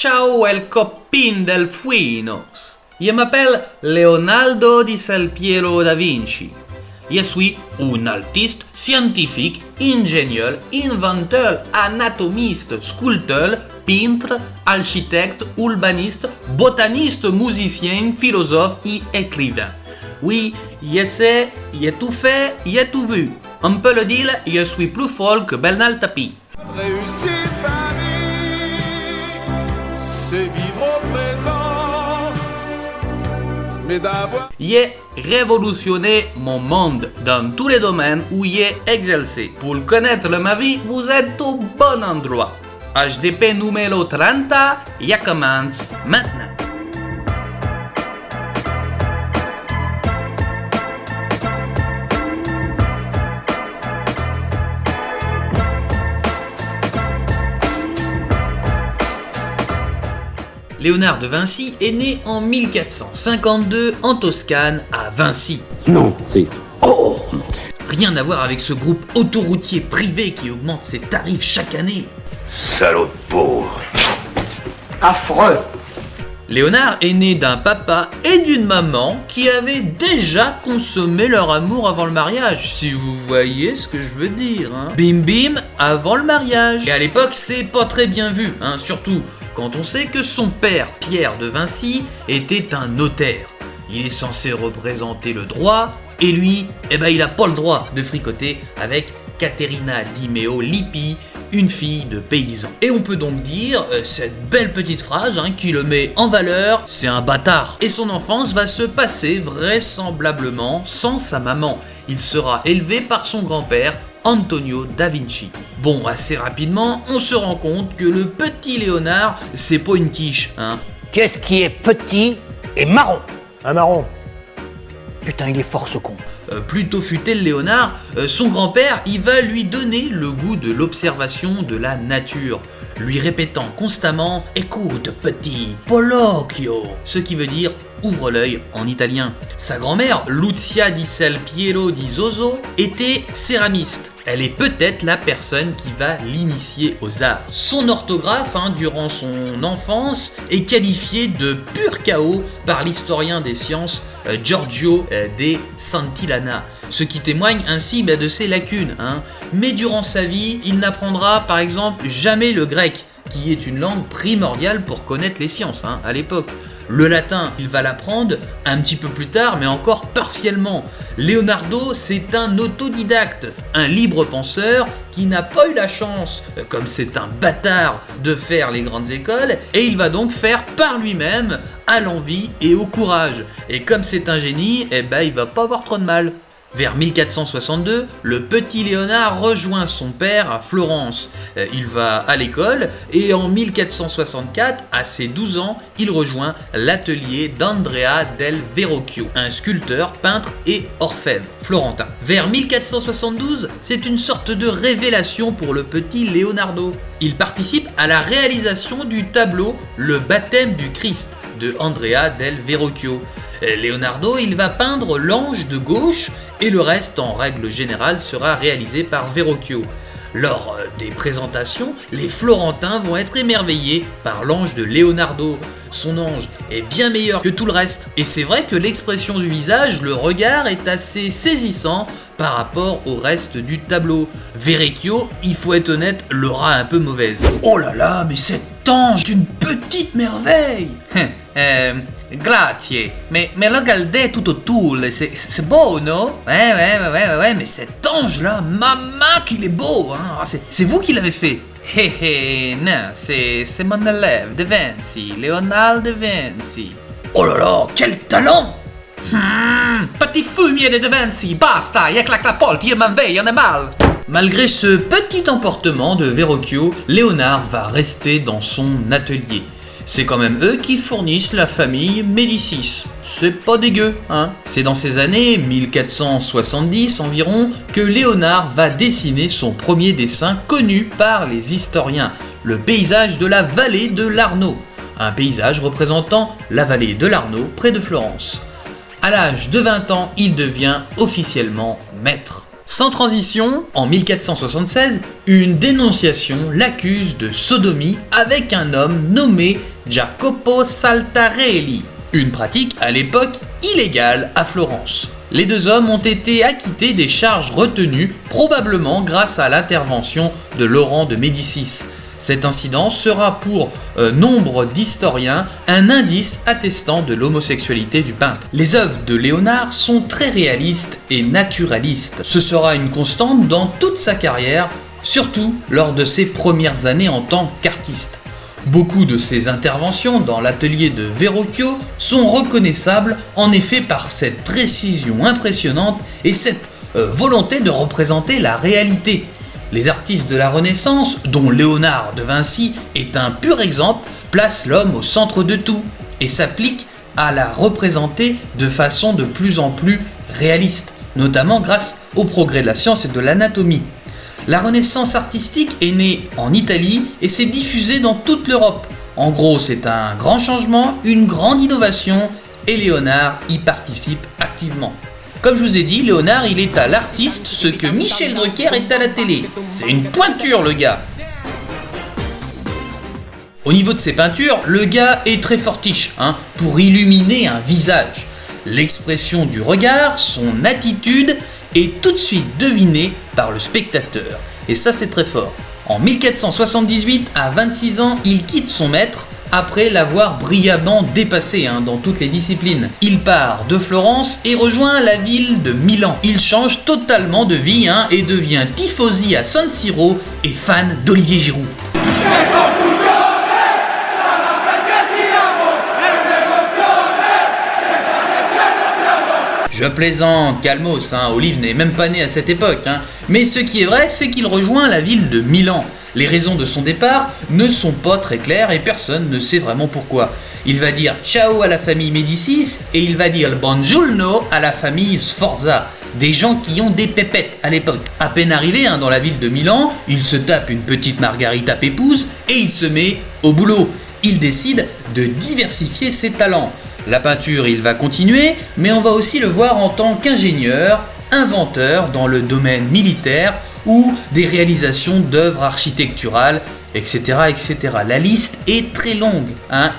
Ciao el copin delfuinos. Je m'appelle Leonardo di Piero da Vinci. Je suis un artiste scientifique, ingénieur, inventeur, anatomiste, sculpteur, peintre, architecte, urbaniste, botaniste, musicien, philosophe et écrivain. Oui, je sais, j'ai tout fait, j'ai tout vu. On peut le dire, je suis plus fort que Bernard Tapie. Réussir sa vie, c'est vivre au présent, mais d'avoir... J'ai révolutionné mon monde dans tous les domaines où j'ai exercé. Pour connaître ma vie, vous êtes au bon endroit. HDP numéro 30, je commence maintenant. Léonard de Vinci est né en 1452 en Toscane, à Vinci. Non, c'est... Oh! Rien à voir avec ce groupe autoroutier privé qui augmente ses tarifs chaque année. Salaud de pauvre. Affreux! Léonard est né d'un papa et d'une maman qui avaient déjà consommé leur amour avant le mariage, si vous voyez ce que je veux dire. Hein. Bim bim avant le mariage. Et à l'époque, c'est pas très bien vu, hein, surtout quand on sait que son père, Pierre de Vinci, était un notaire. Il est censé représenter le droit, et lui, il a pas le droit de fricoter avec Caterina di Meo Lippi, une fille de paysan. Et on peut donc dire, cette belle petite phrase qui le met en valeur, c'est un bâtard. Et son enfance va se passer vraisemblablement sans sa maman. Il sera élevé par son grand-père, Antonio da Vinci. Bon, assez rapidement, on se rend compte que le petit Léonard, c'est pas une quiche, hein. Qu'est-ce qui est petit et marron? Un marron. Putain, il est fort ce con. Plutôt futé le Léonard, son grand-père, il va lui donner le goût de l'observation de la nature, lui répétant constamment « Écoute petit, Polocchio », ce qui veut dire « ouvre l'œil » en italien. Sa grand-mère, Lucia di Piero di Zoso, était céramiste. Elle est peut-être la personne qui va l'initier aux arts. Son orthographe, durant son enfance, est qualifié de pur chaos par l'historien des sciences Giorgio de Santillana, ce qui témoigne ainsi de ses lacunes. Mais durant sa vie, il n'apprendra par exemple jamais le grec, qui est une langue primordiale pour connaître les sciences à l'époque. Le latin, il va l'apprendre un petit peu plus tard, mais encore partiellement. Leonardo, c'est un autodidacte, un libre penseur qui n'a pas eu la chance, comme c'est un bâtard, de faire les grandes écoles, et il va donc faire par lui-même, à l'envie et au courage. Et comme c'est un génie, il va pas avoir trop de mal. Vers 1462, le petit Léonard rejoint son père à Florence. Il va à l'école et en 1464, à ses 12 ans, il rejoint l'atelier d'Andrea del Verrocchio, un sculpteur, peintre et orfèvre florentin. Vers 1472, c'est une sorte de révélation pour le petit Leonardo. Il participe à la réalisation du tableau Le baptême du Christ de Andrea del Verrocchio. Leonardo, il va peindre l'ange de gauche et le reste, en règle générale, sera réalisé par Verrocchio. Lors des présentations, les Florentins vont être émerveillés par l'ange de Leonardo. Son ange est bien meilleur que tout le reste. Et c'est vrai que l'expression du visage, le regard, est assez saisissant par rapport au reste du tableau. Verrocchio, il faut être honnête, l'aura un peu mauvaise. Oh là là, mais cet ange est une petite merveille. Grazie, mais regardez tout autour, c'est beau, non? Ouais, mais cet ange-là, maman qu'il est beau, c'est vous qui l'avez fait. Non, c'est mon élève de Vinci, Leonardo de Vinci. Oh là là, quel talent! Petit fumier de Vinci, basta, je claque la porte, je m'en vais, on est mal. Malgré ce petit emportement de Verrocchio, Léonard va rester dans son atelier. C'est quand même eux qui fournissent la famille Médicis. C'est pas dégueu, C'est dans ces années 1470 environ que Léonard va dessiner son premier dessin connu par les historiens, le paysage de la vallée de l'Arno, un paysage représentant la vallée de l'Arno près de Florence. À l'âge de 20 ans, il devient officiellement maître. Sans transition, en 1476, une dénonciation l'accuse de sodomie avec un homme nommé Jacopo Saltarelli, une pratique à l'époque illégale à Florence. Les deux hommes ont été acquittés des charges retenues, probablement grâce à l'intervention de Laurent de Médicis. Cet incident sera pour nombre d'historiens un indice attestant de l'homosexualité du peintre. Les œuvres de Léonard sont très réalistes et naturalistes. Ce sera une constante dans toute sa carrière, surtout lors de ses premières années en tant qu'artiste. Beaucoup de ses interventions dans l'atelier de Verrocchio sont reconnaissables en effet par cette précision impressionnante et cette volonté de représenter la réalité. Les artistes de la Renaissance, dont Léonard de Vinci est un pur exemple, placent l'homme au centre de tout et s'appliquent à la représenter de façon de plus en plus réaliste, notamment grâce au progrès de la science et de l'anatomie. La Renaissance artistique est née en Italie et s'est diffusée dans toute l'Europe. En gros, c'est un grand changement, une grande innovation et Léonard y participe activement. Comme je vous ai dit, Léonard, il est à l'artiste ce que Michel Drucker est à la télé. C'est une pointure, le gars. Au niveau de ses peintures, le gars est très fortiche, pour illuminer un visage. L'expression du regard, son attitude est tout de suite devinée par le spectateur. Et ça, c'est très fort. En 1478, à 26 ans, il quitte son maître après l'avoir brillamment dépassé dans toutes les disciplines. Il part de Florence et rejoint la ville de Milan. Il change totalement de vie et devient tifosi à San Siro et fan d'Olivier Giroud. Je plaisante, calmos, Olive n'est même pas né à cette époque. Mais ce qui est vrai, c'est qu'il rejoint la ville de Milan. Les raisons de son départ ne sont pas très claires et personne ne sait vraiment pourquoi. Il va dire ciao à la famille Médicis et il va dire buongiorno à la famille Sforza, des gens qui ont des pépettes à l'époque. À peine arrivé dans la ville de Milan, il se tape une petite margarita pépouze et il se met au boulot. Il décide de diversifier ses talents. La peinture, il va continuer, mais on va aussi le voir en tant qu'ingénieur, inventeur dans le domaine militaire ou des réalisations d'œuvres architecturales, etc., etc. La liste est très longue,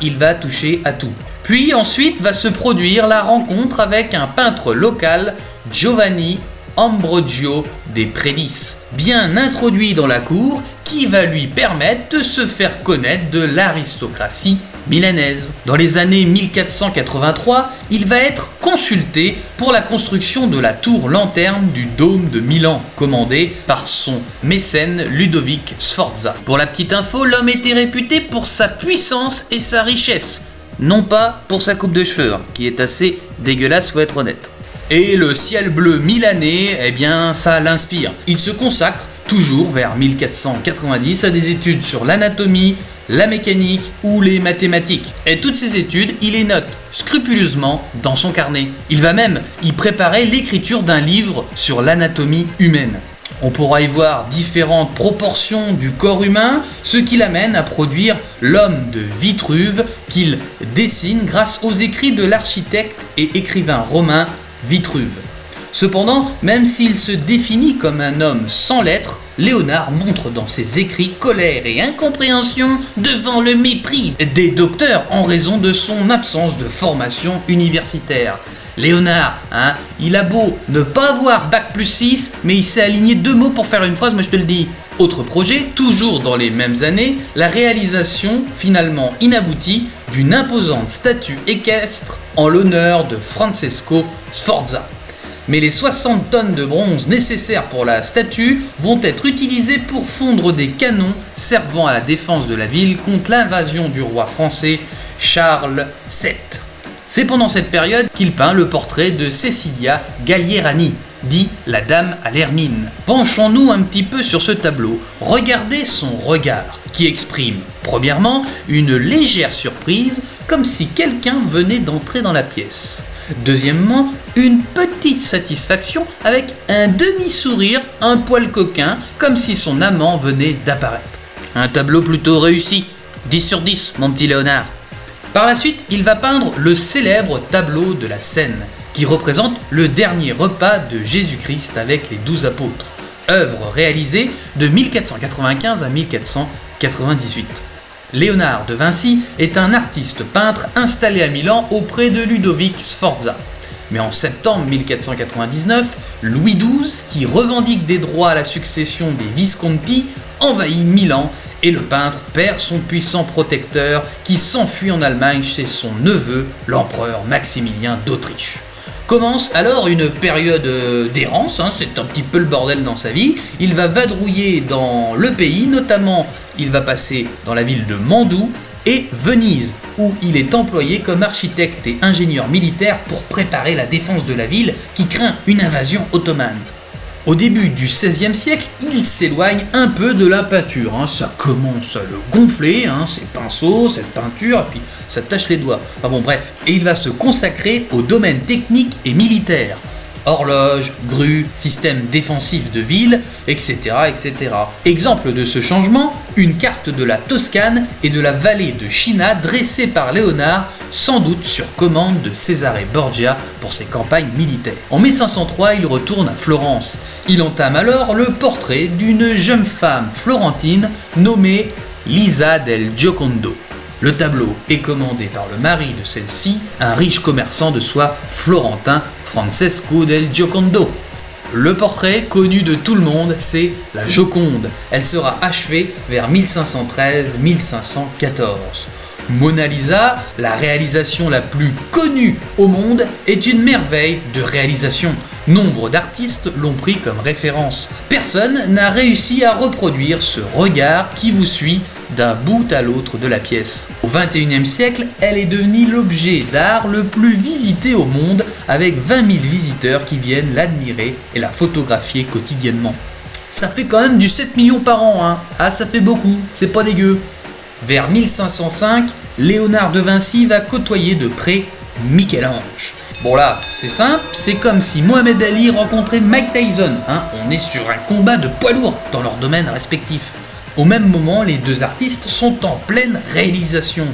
il va toucher à tout. Puis ensuite va se produire la rencontre avec un peintre local, Giovanni Ambrogio de Predis, bien introduit dans la cour, qui va lui permettre de se faire connaître de l'aristocratie milanaise. Dans les années 1483, il va être consulté pour la construction de la tour lanterne du dôme de Milan, commandée par son mécène Ludovic Sforza. Pour la petite info, l'homme était réputé pour sa puissance et sa richesse, non pas pour sa coupe de cheveux, qui est assez dégueulasse, faut être honnête. Et le ciel bleu milanais, ça l'inspire. Il se consacre toujours vers 1490 à des études sur l'anatomie, la mécanique ou les mathématiques. Et toutes ces études, il les note scrupuleusement dans son carnet. Il va même y préparer l'écriture d'un livre sur l'anatomie humaine. On pourra y voir différentes proportions du corps humain, ce qui l'amène à produire l'homme de Vitruve qu'il dessine grâce aux écrits de l'architecte et écrivain romain Vitruve. Cependant, même s'il se définit comme un homme sans lettres, Léonard montre dans ses écrits colère et incompréhension devant le mépris des docteurs en raison de son absence de formation universitaire. Léonard, il a beau ne pas avoir bac+6, mais il s'est aligné 2 mots pour faire une phrase, moi je te le dis. Autre projet, toujours dans les mêmes années, la réalisation finalement inaboutie d'une imposante statue équestre en l'honneur de Francesco Sforza. Mais les 60 tonnes de bronze nécessaires pour la statue vont être utilisées pour fondre des canons servant à la défense de la ville contre l'invasion du roi français Charles VII. C'est pendant cette période qu'il peint le portrait de Cecilia Galierani, dit la Dame à l'hermine. Penchons-nous un petit peu sur ce tableau. Regardez son regard, qui exprime, premièrement, une légère surprise, comme si quelqu'un venait d'entrer dans la pièce. Deuxièmement, une petite satisfaction avec un demi-sourire, un poil coquin, comme si son amant venait d'apparaître. Un tableau plutôt réussi. 10 sur 10, mon petit Léonard. Par la suite, il va peindre le célèbre tableau de la Seine, qui représente le dernier repas de Jésus-Christ avec les 12 apôtres, œuvre réalisée de 1495 à 1498. Léonard de Vinci est un artiste peintre installé à Milan auprès de Ludovic Sforza. Mais en septembre 1499, Louis XII, qui revendique des droits à la succession des Visconti, envahit Milan et le peintre perd son puissant protecteur qui s'enfuit en Allemagne chez son neveu, l'empereur Maximilien d'Autriche. Commence alors une période d'errance, c'est un petit peu le bordel dans sa vie. Il va vadrouiller dans le pays, notamment il va passer dans la ville de Mandoue et Venise, où il est employé comme architecte et ingénieur militaire pour préparer la défense de la ville qui craint une invasion ottomane. Au début du XVIe siècle, il s'éloigne un peu de la peinture, ça commence à le gonfler, ses pinceaux, cette peinture, et puis ça tâche les doigts. Enfin bon bref, et il va se consacrer au domaine technique et militaire. Horloge, grue, système défensif de ville, etc., etc. Exemple de ce changement, une carte de la Toscane et de la vallée de China dressée par Léonard, sans doute sur commande de Cesare Borgia pour ses campagnes militaires. En 1503, il retourne à Florence. Il entame alors le portrait d'une jeune femme florentine nommée Lisa del Giocondo. Le tableau est commandé par le mari de celle-ci, un riche commerçant de soie florentin, Francesco del Giocondo. Le portrait, connu de tout le monde, c'est la Joconde. Elle sera achevée vers 1513-1514. Mona Lisa, la réalisation la plus connue au monde, est une merveille de réalisation. Nombre d'artistes l'ont pris comme référence. Personne n'a réussi à reproduire ce regard qui vous suit d'un bout à l'autre de la pièce. Au XXIe siècle, elle est devenue l'objet d'art le plus visité au monde, avec 20 000 visiteurs qui viennent l'admirer et la photographier quotidiennement. Ça fait quand même du 7 millions par an, Ah, ça fait beaucoup, c'est pas dégueu. Vers 1505, Léonard de Vinci va côtoyer de près Michel-Ange. Bon là, c'est simple, c'est comme si Mohamed Ali rencontrait Mike Tyson. On est sur un combat de poids lourds dans leur domaine respectif. Au même moment, les deux artistes sont en pleine réalisation.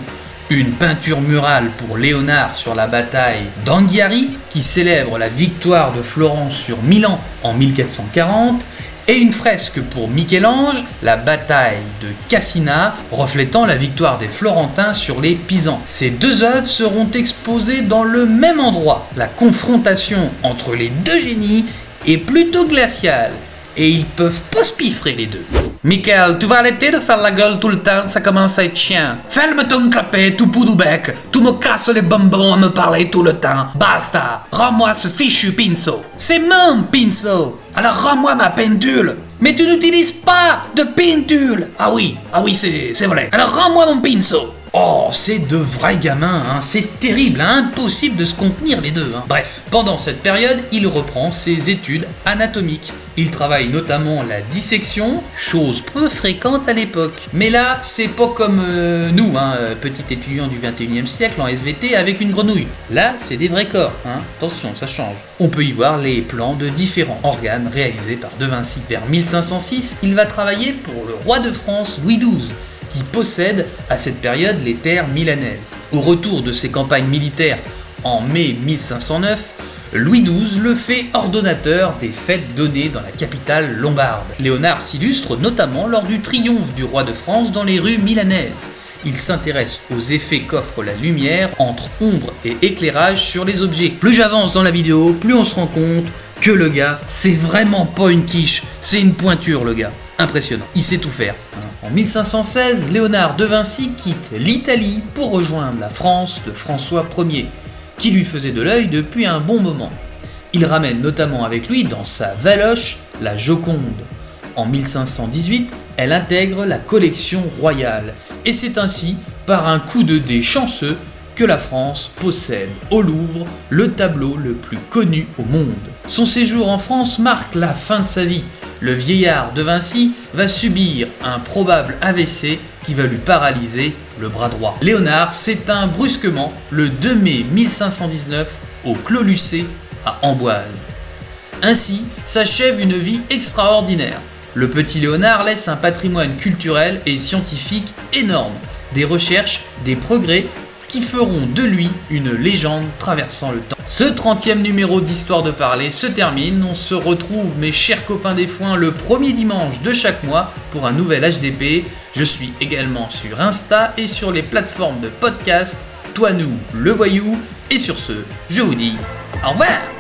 Une peinture murale pour Léonard sur la bataille d'Anghiari, qui célèbre la victoire de Florence sur Milan en 1440, et une fresque pour Michel-Ange, la bataille de Cassina, reflétant la victoire des Florentins sur les Pisans. Ces deux œuvres seront exposées dans le même endroit. La confrontation entre les deux génies est plutôt glaciale, et ils peuvent pas se piffrer les deux. Michael, tu vas arrêter de faire la gueule tout le temps, ça commence à être chiant. Ferme ton clapet, tout bout du bec, tu me casses les bonbons à me parler tout le temps. Basta, rends-moi ce fichu pinceau. C'est mon pinceau, alors rends-moi ma pendule. Mais tu n'utilises pas de pendule. Ah oui, c'est vrai. Alors rends-moi mon pinceau. Oh, c'est de vrais gamins, c'est terrible, impossible de se contenir les deux. Bref, pendant cette période, il reprend ses études anatomiques. Il travaille notamment la dissection, chose peu fréquente à l'époque. Mais là, c'est pas comme nous, petit étudiant du 21e siècle en SVT avec une grenouille. Là, c'est des vrais corps, attention, ça change. On peut y voir les plans de différents organes réalisés par De Vinci. Vers 1506, il va travailler pour le roi de France Louis XII, qui possède à cette période les terres milanaises. Au retour de ses campagnes militaires en mai 1509, Louis XII le fait ordonnateur des fêtes données dans la capitale lombarde. Léonard s'illustre notamment lors du triomphe du roi de France dans les rues milanaises. Il s'intéresse aux effets qu'offre la lumière entre ombre et éclairage sur les objets. Plus j'avance dans la vidéo, plus on se rend compte que le gars, c'est vraiment pas une quiche, c'est une pointure le gars. Impressionnant, il sait tout faire. En 1516, Léonard de Vinci quitte l'Italie pour rejoindre la France de François Ier, qui lui faisait de l'œil depuis un bon moment. Il ramène notamment avec lui dans sa valoche la Joconde. En 1518, elle intègre la collection royale, et c'est ainsi, par un coup de dé chanceux, que la France possède au Louvre le tableau le plus connu au monde. Son séjour en France marque la fin de sa vie. Le vieillard de Vinci va subir un probable AVC qui va lui paralyser le bras droit. Léonard s'éteint brusquement le 2 mai 1519 au Clos Lucé à Amboise. Ainsi s'achève une vie extraordinaire. Le petit Léonard laisse un patrimoine culturel et scientifique énorme, des recherches, des progrès qui feront de lui une légende traversant le temps. Ce 30e numéro d'Histoire de parler se termine, on se retrouve mes chers copains des foins le premier dimanche de chaque mois pour un nouvel HDP. Je suis également sur Insta et sur les plateformes de podcast, Toi nous le voyou, et sur ce, je vous dis au revoir.